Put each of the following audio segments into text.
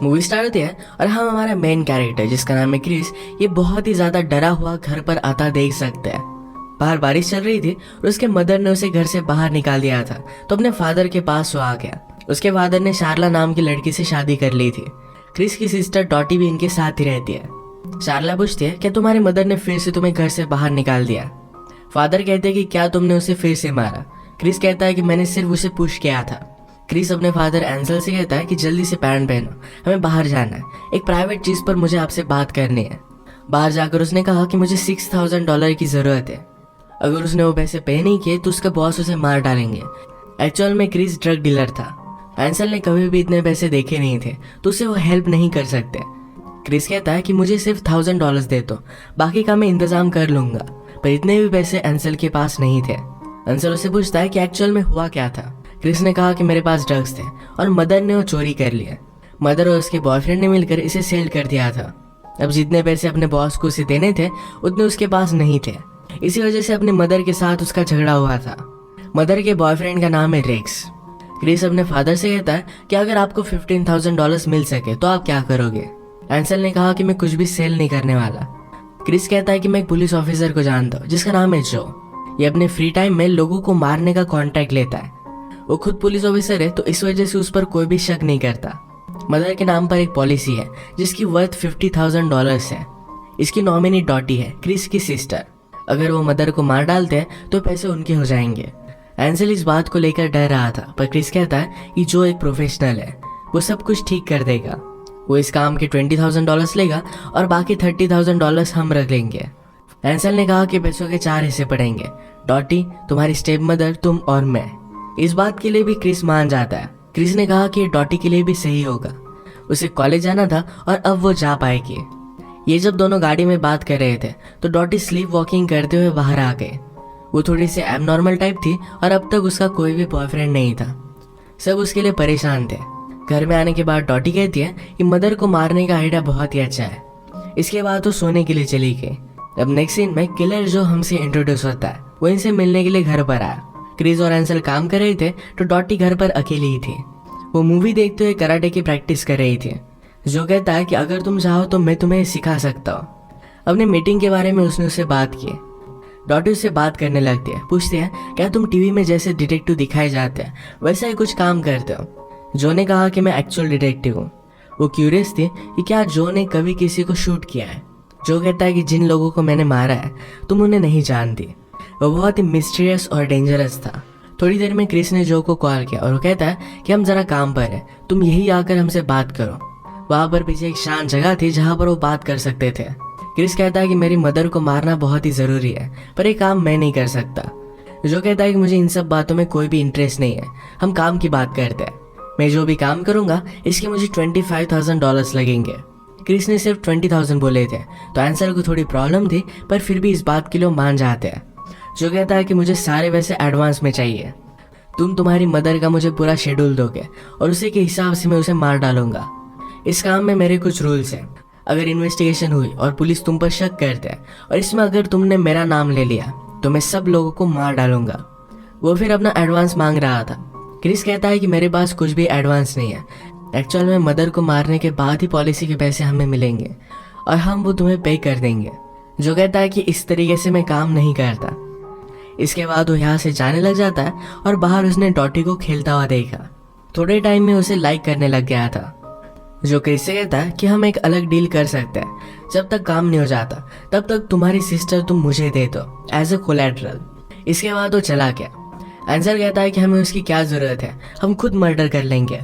Movie start होती है और हम हमारा मेन कैरेक्टर जिसका नाम है क्रिस, ये बहुत ही ज्यादा डरा हुआ घर पर आता देख सकते हैं। बाहर बारिश चल रही थी और उसके मदर ने उसे घर से बाहर निकाल दिया था, तो अपने फादर के पास वो आ गया। उसके फादर ने शारला नाम की लड़की से शादी कर ली थी। क्रिस की सिस्टर डॉटी भी इनके साथ ही रहती है। शारला पूछती है क्या तुम्हारे मदर ने फिर से तुम्हें घर से बाहर निकाल दिया। फादर कहते हैं कि क्या तुमने उसे फिर से मारा। क्रिस कहता है कि मैंने सिर्फ उसे पुश किया था। क्रिस अपने फादर एंसल से कहता है कि जल्दी से पैंट पहनो, हमें बाहर जाना है, एक प्राइवेट चीज पर मुझे आपसे बात करनी है। बाहर जाकर उसने कहा कि मुझे $6,000 की जरूरत है। अगर उसने वो पैसे पे नहीं किए तो उसका बॉस उसे मार डालेंगे। एक्चुअल में क्रिस ड्रग डीलर था। एंसल ने कभी भी इतने पैसे देखे नहीं थे, तो उसे वो हेल्प नहीं कर सकते। क्रिस कहता है कि मुझे सिर्फ $1,000 दे दो, बाकी का मैं इंतजाम कर लूंगा। पर इतने भी पैसे एंसल के पास नहीं थे। एंसल उसे पूछता है कि एक्चुअल में हुआ क्या था। क्रिस ने कहा कि मेरे पास ड्रग्स थे और मदर ने वो चोरी कर लिया। मदर और उसके बॉयफ्रेंड ने मिलकर इसे सेल कर दिया था। अब जितने पैसे अपने बॉस को उसे देने थे उतने उसके पास नहीं थे। इसी वजह से अपने मदर के साथ उसका झगड़ा हुआ था। मदर के बॉयफ्रेंड का नाम है रेक्स। क्रिस अपने फादर से कहता है कि अगर आपको $15,000 मिल सके तो आप क्या करोगे। एंसल ने कहा कि मैं कुछ भी सेल नहीं करने वाला। क्रिस कहता है कि मैं एक पुलिस ऑफिसर को जानता हूँ जिसका नाम है जो। ये अपने फ्री टाइम में लोगों को मारने का कॉन्ट्रैक्ट लेता है। वो खुद पुलिस ऑफिसर है, तो इस वजह से उस पर कोई भी शक नहीं करता। मदर के नाम पर एक पॉलिसी है जिसकी वर्थ $50,000 है। इसकी नॉमिनी डॉटी है, क्रिस की सिस्टर। अगर वो मदर को मार डालते हैं तो पैसे उनके हो जाएंगे। एंसल इस बात को लेकर डर रहा था, पर क्रिस कहता है कि जो एक प्रोफेशनल है वो सब कुछ ठीक कर देगा। वो इस काम के $20,000 लेगा और बाकी $30,000 हम रख लेंगे। एंसल ने कहा कि पैसों के 4 हिस्से पड़ेंगे, डॉटी, तुम्हारी स्टेप मदर, तुम और मैं। इस बात के लिए भी क्रिस मान जाता है। क्रिस ने कहा कि डॉटी के लिए भी सही होगा। उसे कॉलेज जाना था और अब वो जा पाएगी। ये जब दोनों गाड़ी में बात कर रहे थे तो डॉटी स्लीप वॉकिंग करते हुए बाहर आ गए। वो थोड़ी सी एबनॉर्मल टाइप थी और अब तक उसका कोई भी बॉयफ्रेंड नहीं था। सब उसके लिए परेशान थे। घर में आने के बाद डॉटी कहती है कि मदर को मारने का आइडिया बहुत ही अच्छा है। इसके बाद वो सोने के लिए चली गई। अब नेक्स्ट सीन में किलर जो हमसे इंट्रोड्यूस होता है वो इनसे मिलने के लिए घर पर आया। क्रिस और एंसल काम कर रहे थे तो डॉटी घर पर अकेली ही थी। वो मूवी देखते हुए कराटे की प्रैक्टिस कर रही थी। जो कहता है कि अगर तुम चाहो तो मैं तुम्हें सिखा सकता हूँ। अपने मीटिंग के बारे में उसने उससे बात की। डॉटी उससे बात करने लगती है, पूछती है क्या तुम टीवी में जैसे डिटेक्टिव दिखाए जाते हैं वैसा ही कुछ काम करते हो। जो ने कहा कि मैं एक्चुअल डिटेक्टिव हूँ। वो क्यूरियस थी कि क्या जो ने कभी किसी को शूट किया है। जो कहता है कि जिन लोगों को मैंने मारा है तुम उन्हें नहीं जानती। वो बहुत ही मिस्टीरियस और डेंजरस था। थोड़ी देर में क्रिस ने जो को कॉल किया और वो कहता है कि हम जरा काम पर हैं, तुम यही आकर हमसे बात करो। वहाँ पर पीछे एक शांत जगह थी जहाँ पर वो बात कर सकते थे। क्रिस कहता है कि मेरी मदर को मारना बहुत ही ज़रूरी है, पर ये काम मैं नहीं कर सकता। जो कहता है कि मुझे इन सब बातों में कोई भी इंटरेस्ट नहीं है, हम काम की बात करते हैं। मैं जो भी काम करूँगा इसके मुझे $25,000 लगेंगे। क्रिस ने सिर्फ 20,000 बोले थे, तो आंसर को थोड़ी प्रॉब्लम थी, पर फिर भी इस बात के लिए मान जाते हैं। जो कहता है कि मुझे सारे पैसे एडवांस में चाहिए। तुम तुम्हारी मदर का मुझे पूरा शेड्यूल दोगे और उसी के हिसाब से मैं उसे मार डालूंगा। इस काम में मेरे कुछ रूल्स हैं। अगर इन्वेस्टिगेशन हुई और पुलिस तुम पर शक करते हैं और इसमें अगर तुमने मेरा नाम ले लिया तो मैं सब लोगों को मार डालूंगा। वो फिर अपना एडवांस मांग रहा था। क्रिस कहता है कि मेरे पास कुछ भी एडवांस नहीं है। एक्चुअल में मदर को मारने के बाद ही पॉलिसी के पैसे हमें मिलेंगे और हम वो तुम्हें पे कर देंगे। जो कहता है कि इस तरीके से मैं काम नहीं करता। इसके बाद वो यहाँ से जाने लग जाता है और बाहर उसने डॉटी को खेलता हुआ देखा। थोड़े टाइम में उसे लाइक करने लग गया था। जो क्रिस से कहता है कि हम एक अलग डील कर सकते हैं, जब तक काम नहीं हो जाता तब तक तुम्हारी सिस्टर तुम मुझे दे दो एज ए कोलैटरल। इसके बाद वो चला गया। आंसर कहता है कि हमें उसकी क्या जरूरत है, हम खुद मर्डर कर लेंगे।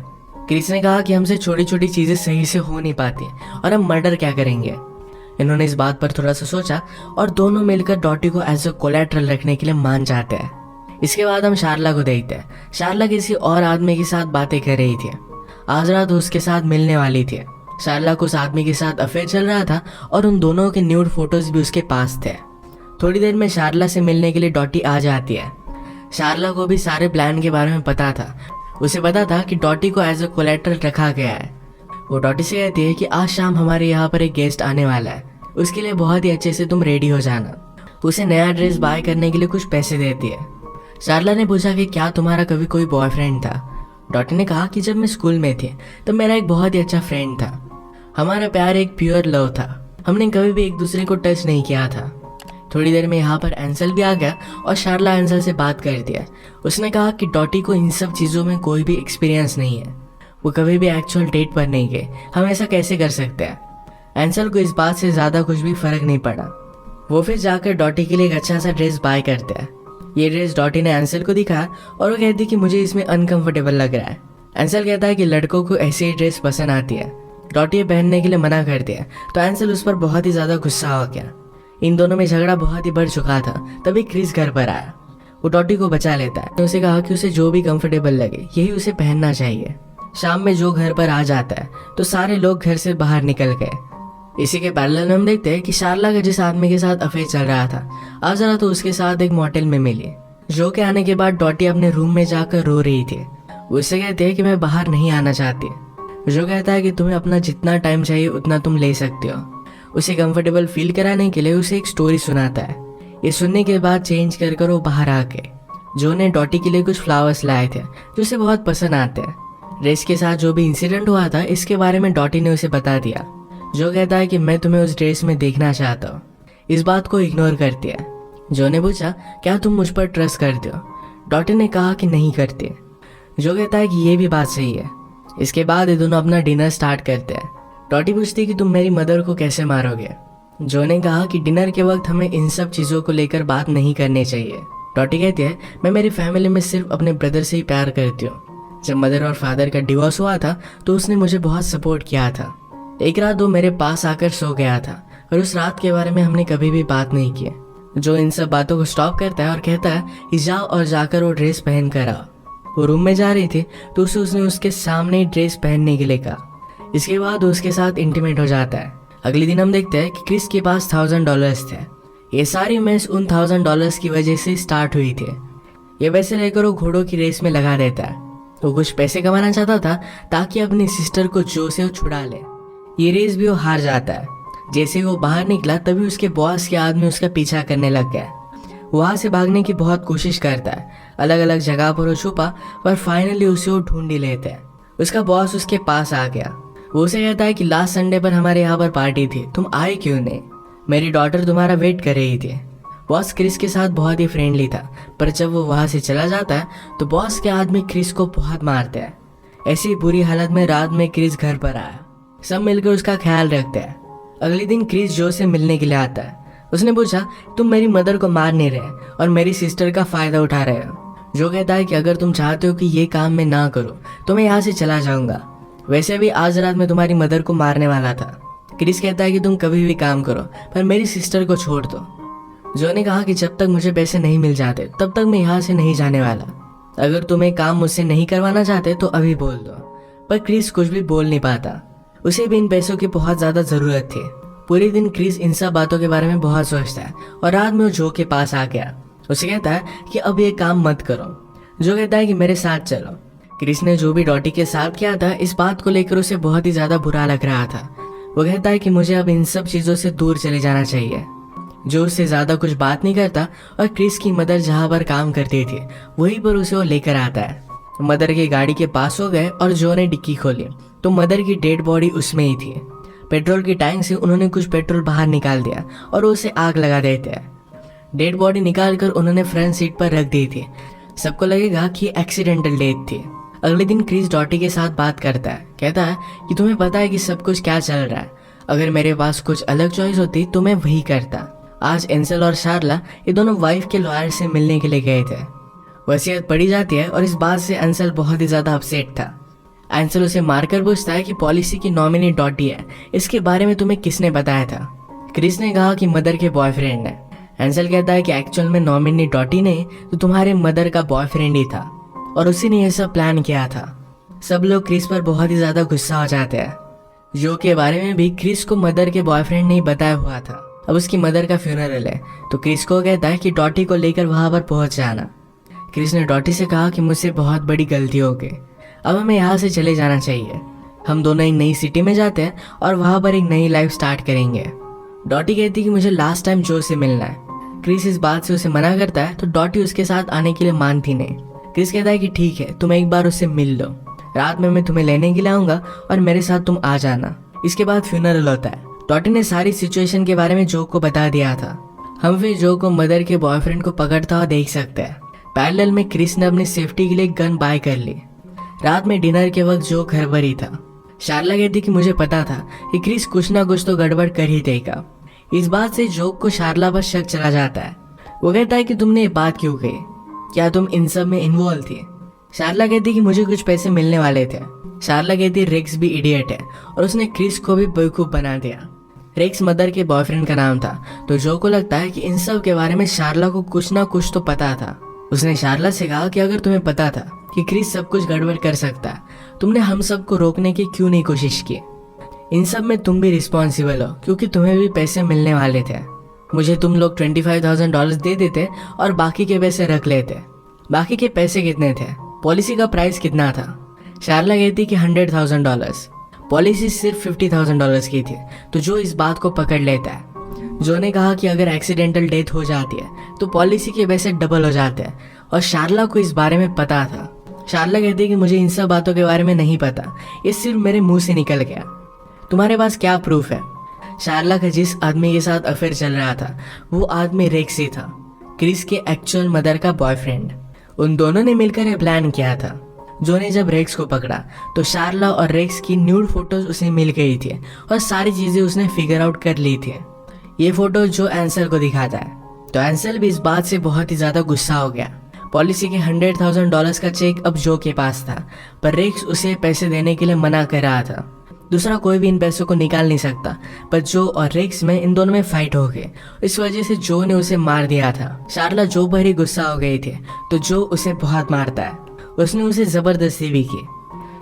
क्रिस ने कहा कि हमसे छोटी छोटी चीजें सही से हो नहीं पाती और हम मर्डर क्या करेंगे। इन्होंने इस बात पर थोड़ा सा सोचा और दोनों मिलकर डॉटी को एज ए कोलैटरल रखने के लिए मान जाते हैं। इसके बाद हम शारला को देखते हैं। शारला किसी और आदमी के साथ बातें कर रही थी। आज रात उसके साथ मिलने वाली थी। शारला को उस आदमी के साथ अफेयर चल रहा था और उन दोनों के न्यूड फोटोज भी उसके पास थे। थोड़ी देर में शारला से मिलने के लिए डॉटी आ जाती है। शारला को भी सारे प्लान के बारे में पता था। उसे पता था कि डॉटी को एज ए कोलैटरल रखा गया है। वो डॉटी से कहती है कि आज शाम हमारे यहाँ पर एक गेस्ट आने वाला है, उसके लिए बहुत ही अच्छे से तुम रेडी हो जाना। उसे नया ड्रेस बाय करने के लिए कुछ पैसे देती है। शारला ने पूछा कि क्या तुम्हारा कभी कोई बॉयफ्रेंड था। डॉटी ने कहा कि जब मैं स्कूल में थी तब मेरा एक बहुत ही अच्छा फ्रेंड था। हमारा प्यार एक प्योर लव था। हमने कभी भी एक दूसरे को टच नहीं किया था। थोड़ी देर में यहाँ पर एंसल भी आ गया और शार्ला एंसल से बात कर दिया। उसने कहा कि डॉटी को इन सब चीज़ों में कोई भी एक्सपीरियंस नहीं है, वो कभी भी एक्चुअल डेट पर नहीं गए, हम ऐसा कैसे कर सकते हैं। एंसल को इस बात से ज़्यादा कुछ भी फर्क नहीं पड़ा। वो फिर जाकर डॉटी के लिए एक अच्छा सा ड्रेस बाय करते हैं। ये ड्रेस डॉटी ने एंसल को दिखाया और वो कहती कि मुझे इसमें अनकंफर्टेबल लग रहा है। एंसल कहता है कि लड़कों को ऐसी ही ड्रेस पसंद आती है। डॉटी ये पहनने के लिए मना करती है तो एंसल उस पर बहुत ही ज़्यादा गुस्सा हो गया। इन दोनों में झगड़ा बहुत ही बढ़ चुका था। तभी क्रिस घर पर आया। वो डॉटी को बचा लेता है। उसे कहा कि उसे जो भी कंफर्टेबल लगे यही उसे पहनना चाहिए। शाम में जो घर पर आ जाता है तो सारे लोग घर से बाहर निकल गए। इसी के पैरेलल में हम देखते हैं कि शार्ला का जिस आदमी के साथ अफेयर चल रहा था आज जरा तो उसके साथ एक मोटेल में मिली। जो के आने के बाद डॉटी अपने रूम में जाकर रो रही थी। वो उससे कहते हैं कि मैं बाहर नहीं आना चाहती। जो कहता है कि तुम्हें अपना जितना टाइम चाहिए उतना तुम ले सकते हो। उसे कंफर्टेबल फील कराने के लिए उसे एक स्टोरी सुनाता है। ये सुनने के बाद चेंज कर वो बाहर आ गए। जो ने डॉटी के लिए कुछ फ्लावर्स लाए थे जो उसे बहुत पसंद आते हैं। ड्रेस के साथ जो भी इंसिडेंट हुआ था इसके बारे में डॉटी ने उसे बता दिया। जो कहता है कि मैं तुम्हें उस ड्रेस में देखना चाहता हूँ। इस बात को इग्नोर करती है। जो ने पूछा क्या तुम मुझ पर ट्रस्ट करते हो। डॉटी ने कहा कि नहीं करती। जो कहता है कि ये भी बात सही है। इसके बाद ये दोनों अपना डिनर स्टार्ट करते हैं। डॉटी पूछती कि तुम मेरी मदर को कैसे मारोगे। जो ने कहा कि डिनर के वक्त हमें इन सब चीज़ों को लेकर बात नहीं करनी चाहिए। डॉटी कहती है मैं मेरी फैमिली में सिर्फ अपने ब्रदर से ही प्यार करती हूँ। जब मदर और फादर का डिवोर्स हुआ था तो उसने मुझे बहुत सपोर्ट किया था। एक रात वो मेरे पास आकर सो गया था और उस रात के बारे में हमने कभी भी बात नहीं की। जो इन सब बातों को स्टॉप करता है और कहता है कि जाओ और जाकर वो ड्रेस पहन कर आओ। वो रूम में जा रही थी तो उसने उसके सामने ही ड्रेस पहनने के लिए कहा। इसके बाद उसके साथ इंटीमेट हो जाता है। अगले दिन हम देखते हैं कि क्रिस के पास $1000 थे। ये सारी मैच उन $1000 की वजह से स्टार्ट हुई थी। ये पैसे लेकर वो घोड़ों की रेस में लगा देता है। वो कुछ पैसे कमाना चाहता था ताकि अपनी सिस्टर को जो से वो छुड़ा ले। ये रेस भी वो हार जाता है। जैसे वो बाहर निकला तभी उसके बॉस के आदमी उसका पीछा करने लग गया। वहाँ से भागने की बहुत कोशिश करता है। अलग अलग जगह पर वो छुपा पर फाइनली उसे वो ढूंढ ही लेते हैं। उसका बॉस उसके पास आ गया। वो उसे कहता है कि लास्ट संडे पर हमारे यहाँ पर पार्टी थी, तुम आए क्यों नहीं। मेरी डॉटर तुम्हारा वेट कर रही थी। बॉस क्रिस के साथ बहुत ही फ्रेंडली था पर जब वो वहाँ से चला जाता है तो बॉस के आदमी क्रिस को बहुत मारते हैं। ऐसी बुरी हालत में रात में क्रिस घर पर आया। सब मिलकर उसका ख्याल रखते हैं। अगले दिन क्रिस जो से मिलने के लिए आता है। उसने पूछा तुम मेरी मदर को मार नहीं रहे और मेरी सिस्टर का फायदा उठा रहे हो। जो कहता है कि अगर तुम चाहते हो कि ये काम मैं ना करूँ तो मैं यहाँ से चला जाऊँगा। वैसे भी आज रात में तुम्हारी मदर को मारने वाला था। क्रिस कहता है कि तुम कभी भी काम करो पर मेरी सिस्टर को छोड़ दो। जो ने कहा कि जब तक मुझे पैसे नहीं मिल जाते तब तक मैं यहाँ से नहीं जाने वाला। अगर तुम एक काम मुझसे नहीं करवाना चाहते तो अभी बोल दो। पर क्रिस कुछ भी बोल नहीं पाता। उसे भी इन पैसों की बहुत ज़्यादा ज़रूरत थी। पूरे दिन क्रिस इन सब बातों के बारे में बहुत सोचता है और रात में वो जो के पास आ गया। उसे कहता है कि अब ये काम मत करो। जो कहता है कि मेरे साथ चलो। क्रिस ने जो भी डॉटी के साथ किया था इस बात को लेकर उसे बहुत ही ज़्यादा बुरा लग रहा था। वो कहता है कि मुझे अब इन सब चीज़ों से दूर चले जाना चाहिए। जो उससे ज़्यादा कुछ बात नहीं करता और क्रिस की मदर जहाँ पर काम करती थी वहीं पर उसे वो लेकर आता है। मदर की गाड़ी के पास हो गए और जो ने डिक्की खोली तो मदर की डेड बॉडी उसमें ही थी। पेट्रोल की टैंक से उन्होंने कुछ पेट्रोल बाहर निकाल दिया और उसे आग लगा देते हैं। डेड बॉडी निकाल कर उन्होंने फ्रंट सीट पर रख दी थी। सबको लगेगा कि एक्सीडेंटल डेथ थी। अगले दिन क्रिस डॉटी के साथ बात करता है। कहता है कि तुम्हें पता है कि सब कुछ क्या चल रहा है। अगर मेरे पास कुछ अलग चॉइस होती तो मैं वही करता। आज एंसल और शार्ला ये दोनों वाइफ के लॉयर से मिलने के लिए गए थे। वसीयत पढ़ी जाती है और इस बात से एंसल बहुत ही ज़्यादा अपसेट था। एंसल उसे मारकर पूछता है कि पॉलिसी की नॉमिनी डॉटी है, इसके बारे में तुम्हें किसने बताया था। क्रिस ने कहा कि मदर के बॉयफ्रेंड ने। एंसल कहता है कि एक्चुअल में नॉमिनी डॉटी नहीं तो तुम्हारे मदर का बॉयफ्रेंड ही था और उसी ने यह सब प्लान किया था। सब लोग क्रिस पर बहुत ही ज़्यादा गुस्सा हो जाते हैं। जो के बारे में भी क्रिस को मदर के बॉयफ्रेंड ने बताया हुआ था। अब उसकी मदर का फ्यूनरल है तो क्रिस को कहता है कि डॉटी को लेकर वहाँ पर पहुँच जाना। क्रिस ने डॉटी से कहा कि मुझसे बहुत बड़ी गलती हो गई, अब हमें यहाँ से चले जाना चाहिए। हम दोनों एक नई सिटी में जाते हैं और वहाँ पर एक नई लाइफ स्टार्ट करेंगे। डॉटी कहती है कि मुझे लास्ट टाइम जो से मिलना है। क्रिस इस बात से उसे मना करता है तो डॉटी उसके साथ आने के लिए मानती नहीं। क्रिस कहता है कि ठीक है, तुम एक बार उससे मिल लो। रात में मैं तुम्हें लेने के लिए आऊंगा और मेरे साथ तुम आ जाना। इसके बाद फ्यूनरल होता है। डॉटी ने सारी सिचुएशन के बारे में जो को बता दिया था। हम फिर जो को मदर के बॉयफ्रेंड को पकड़ता हुआ देख सकते हैं। पैरेलल में क्रिस ने अपनी सेफ्टी के लिए गन बाय कर ली। रात में डिनर के वक्त जो घर पर ही था। शार्ला कहती कि मुझे पता था कि क्रिस कुछ ना कुछ तो गड़बड़ कर ही देगा। इस बात से जो को शार्ला पर शक चला जाता है। वो कहता है कि तुमने ये बात क्यों कही, क्या तुम इन सब में इन्वॉल्व थी? शार्ला कहती कि मुझे कुछ पैसे मिलने वाले थे। शार्ला कहती रेक्स भी इडियट है और उसने क्रिस को भी बेवकूफ बना दिया। रेक्स मदर के बॉयफ्रेंड का नाम था, तो जो को लगता है कि इन सब के बारे में शार्ला को कुछ ना कुछ तो पता था। उसने शार्ला से कहा कि अगर तुम्हें पता था कि क्रिस सब कुछ गड़बड़ कर सकता है, तुमने हम सबको रोकने की क्यों नहीं कोशिश की? इन सब में तुम भी रिस्पॉन्सिबल हो क्योंकि तुम्हें भी पैसे मिलने वाले थे। मुझे तुम लोग $25,000 दे देते और बाकी के पैसे रख लेते। बाकी के पैसे कितने थे? पॉलिसी का प्राइस कितना था? शार्ला कहती कि $100,000। पॉलिसी सिर्फ $50,000 की थी, तो जो इस बात को पकड़ लेता है। जो ने कहा कि अगर एक्सीडेंटल डेथ हो जाती है तो पॉलिसी के पैसे डबल हो जाते हैं और शार्ला को इस बारे में पता था। शार्ला कहती है कि मुझे इन सब बातों के बारे में नहीं पता, ये सिर्फ मेरे मुंह से निकल गया। तुम्हारे पास क्या प्रूफ है? शार्ला का जिस आदमी के साथ अफेयर चल रहा था वो आदमी रेक्स ही था, क्रिस के एक्चुअल मदर का बॉयफ्रेंड। उन दोनों ने मिलकर ये प्लान किया था। जो ने जब रेक्स को पकड़ा तो शार्ला और रेक्स की न्यूड फोटोज उसे मिल गई थी और सारी चीजें उसने फिगर आउट कर ली थी। ये फोटो जो एंसल को दिखाता है, तो एंसल भी इस बात से बहुत ही ज्यादा गुस्सा हो गया। पॉलिसी के $100,000 का चेक अब जो के पास था, पर रेक्स उसे पैसे देने के लिए मना कर रहा था। दूसरा कोई भी इन पैसों को निकाल नहीं सकता, पर जो और रेक्स में इन दोनों में फाइट हो गई। इस वजह से जो ने उसे मार दिया था। शार्ला जो पर ही गुस्सा हो गई थी, तो जो उसे बहुत मारता है। उसने उसे जबरदस्ती भी की।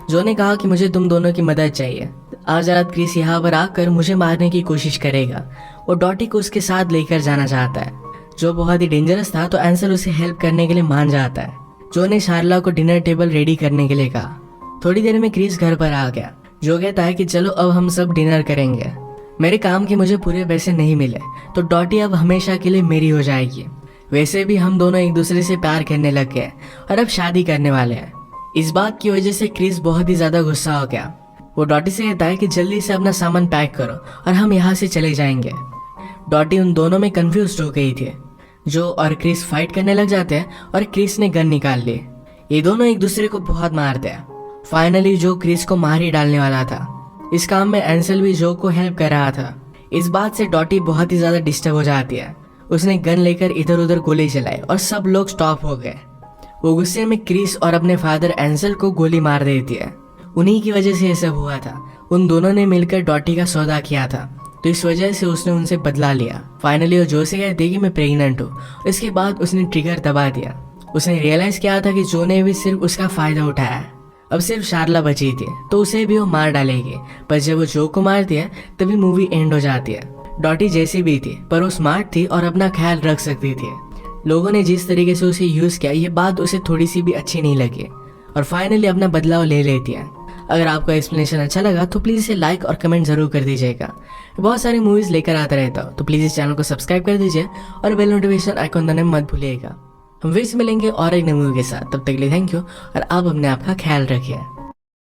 जो ने कहा कि मुझे तुम दोनों की मदद चाहिए। आज रात क्रिस यहाँ पर आकर मुझे मारने की कोशिश करेगा। वो डॉटी को उसके साथ लेकर जाना चाहता है। जो बहुत ही डेंजरस था, तो एंसल उसे हेल्प करने के लिए मान जाता है। जो ने शार्ला को डिनर टेबल रेडी करने के लिए कहा। थोड़ी देर में क्रिस घर पर आ गया। जो कहता है कि चलो अब हम सब डिनर करेंगे। मेरे काम के मुझे पूरे पैसे नहीं मिले, तो डॉटी अब हमेशा के लिए मेरी हो जाएगी। वैसे भी हम दोनों एक दूसरे से प्यार करने लग गए और अब शादी करने वाले हैं। इस बात की वजह से क्रिस बहुत ही ज्यादा गुस्सा हो गया। वो डॉटी से कहता है कि जल्दी से अपना सामान पैक करो और हम यहाँ से चले जाएंगे। डॉटी उन दोनों में कंफ्यूज हो गई थी। जो और क्रिस फाइट करने लग जाते हैं और क्रिस ने गन निकाल ली। ये दोनों एक दूसरे को बहुत मारते हैं। फाइनली जो क्रिस को मार ही डालने वाला था। इस काम में एंसल भी जो को हेल्प कर रहा था। इस बात से डॉटी बहुत ही ज्यादा डिस्टर्ब हो जाती है। उसने गन लेकर इधर उधर गोली चलाई और सब लोग स्टॉप हो गए। वो गुस्से में क्रिस और अपने फादर एंसल को गोली मार देती है। उन्हीं की वजह से ये सब हुआ था। उन दोनों ने मिलकर डॉटी का सौदा किया था, तो इस वजह से उसने उनसे बदला लिया। फाइनली वो जो से कहती कि मैं प्रेग्नेंट हूँ। इसके बाद उसने ट्रिगर दबा दिया। उसने रियलाइज किया था कि जो ने भी सिर्फ उसका फायदा उठाया है। अब सिर्फ शार्ला बची थी, तो उसे भी वो मार डालेगी। पर जब वो जो को मारती है तभी मूवी एंड हो जाती है। डॉटी जैसी भी थी, पर वो स्मार्ट थी और अपना ख्याल रख सकती थी। लोगों ने जिस तरीके से उसे यूज किया, ये बात उसे थोड़ी सी भी अच्छी नहीं लगी और फाइनली अपना बदलाव ले लेती है। अगर आपको एक्सप्लेनेशन अच्छा लगा तो प्लीज़ इसे लाइक और कमेंट जरूर कर दीजिएगा। बहुत सारी मूवीज़ लेकर आता रहता हूँ, तो प्लीज़ इस चैनल को सब्सक्राइब कर दीजिए और बेल नोटिफिकेशन आइकॉन दबाना मत भूलिएगा। हम फिर से मिलेंगे और एक नई मूवी के साथ। तब तक के लिए थैंक यू और आप अपने आप का ख्याल रखिए।